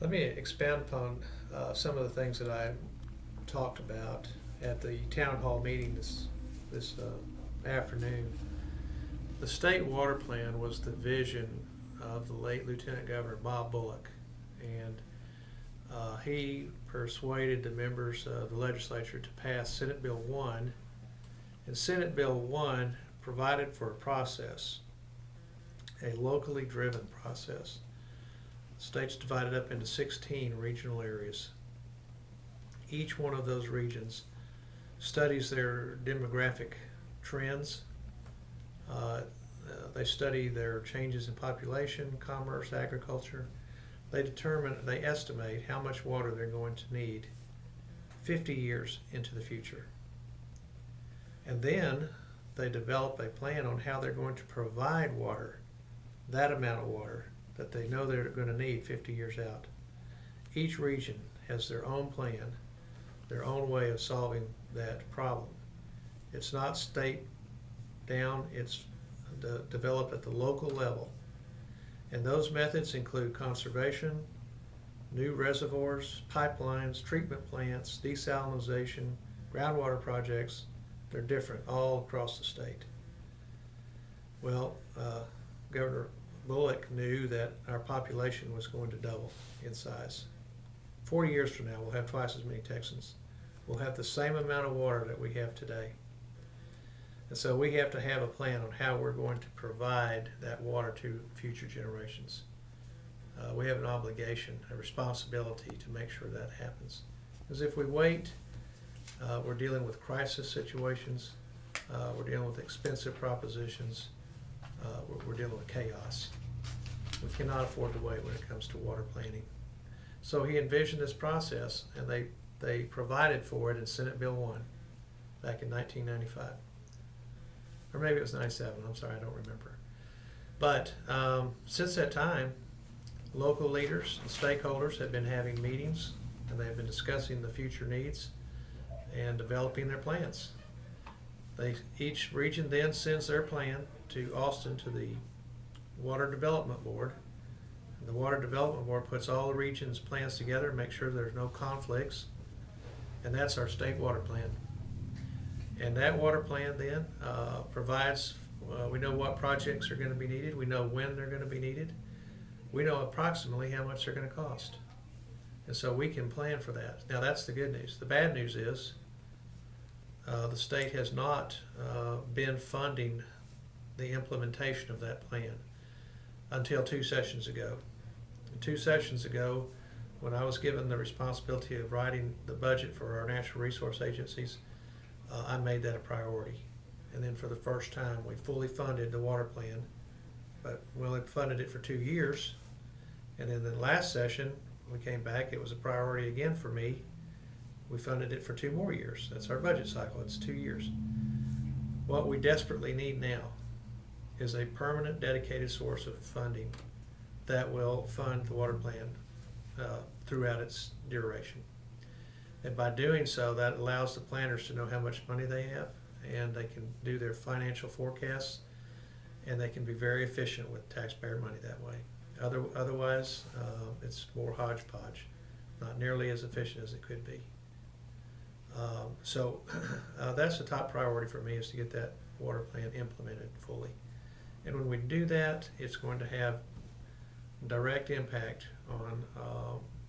Let me expand upon some of the things that I talked about at the town hall meeting this afternoon. The state water plan was the vision of the late Lieutenant Governor Bob Bullock, and he persuaded the members of the legislature to pass Senate Bill 1, and Senate Bill 1 provided for a process, a locally driven process. The state's divided up into 16 regional areas. Each one of those regions studies their demographic trends. They study their changes in population, commerce, agriculture. They estimate how much water they're going to need 50 years into the future. And then they develop a plan on how they're going to provide water, that amount of water that they know they're going to need 50 years out. Each region has their own plan, their own way of solving that problem. It's not state down, it's developed at the local level. And those methods include conservation, new reservoirs, pipelines, treatment plants, desalination, groundwater projects. They're different all across the state. Well, Governor Bullock knew that our population was going to double in size. 40 years from now, we'll have twice as many Texans. We'll have the same amount of water that we have today. And so we have to have a plan on how we're going to provide that water to future generations. We have an obligation, a responsibility to make sure that happens. Because if we wait, we're dealing with crisis situations, we're dealing with expensive propositions, we're dealing with chaos. We cannot afford to wait when it comes to water planning. So he envisioned this process, and they provided for it in Senate Bill 1 back in 1995. Or maybe it was 97, I'm sorry, I don't remember. But since that time, local leaders and stakeholders have been having meetings, and they've been discussing the future needs and developing their plans. Each region then sends their plan to Austin to the Water Development Board. The Water Development Board puts all the region's plans together and makes sure there's no conflicts, and that's our state water plan. And that water plan then provides, we know what projects are going to be needed, we know when they're going to be needed, we know approximately how much they're going to cost. And so we can plan for that. Now that's the good news. The bad news is the state has not been funding the implementation of that plan until 2 sessions ago. 2 sessions ago, when I was given the responsibility of writing the budget for our natural resource agencies, I made that a priority. And then for the first time, we fully funded the water plan, but we only funded it for 2 years. And then the last session, we came back, it was a priority again for me. We funded it for 2 more years. That's our budget cycle, it's 2 years. What we desperately need now is a permanent dedicated source of funding that will fund the water plan throughout its duration. And by doing so, that allows the planners to know how much money they have, and they can do their financial forecasts, and they can be very efficient with taxpayer money that way. Otherwise, it's more hodgepodge, not nearly as efficient as it could be. So that's the top priority for me, is to get that water plan implemented fully. And when we do that, it's going to have direct impact on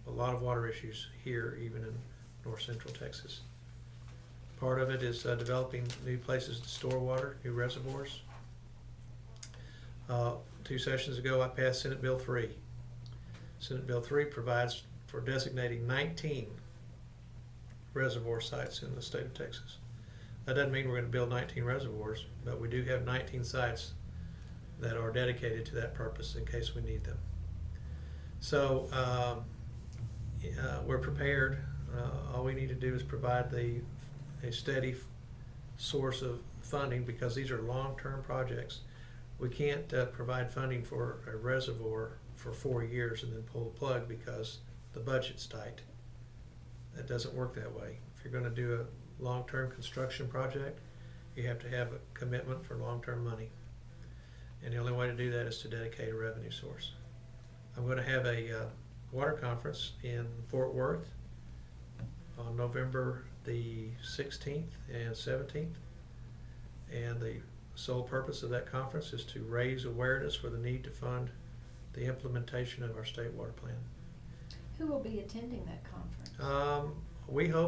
a lot of water issues here, even in north central Texas. Part of it is developing new places to store water, new reservoirs. 2 sessions ago, I passed Senate Bill 3. Senate Bill 3 provides for designating 19 reservoir sites in the state of Texas. That doesn't mean we're going to build 19 reservoirs, but we do have 19 sites that are dedicated to that purpose in case we need them. So we're prepared. All we need to do is provide a steady source of funding, because these are long-term projects. We can't provide funding for a reservoir for 4 years and then pull the plug because the budget's tight. That doesn't work that way. If you're going to do a long-term construction project, you have to have a commitment for long-term money. And the only way to do that is to dedicate a revenue source. I'm going to have a Water Conference in Fort Worth on November the 16th and 17th. And the sole purpose of that conference is to raise awareness for the need to fund the implementation of our state water plan. Who will be attending that conference? We hope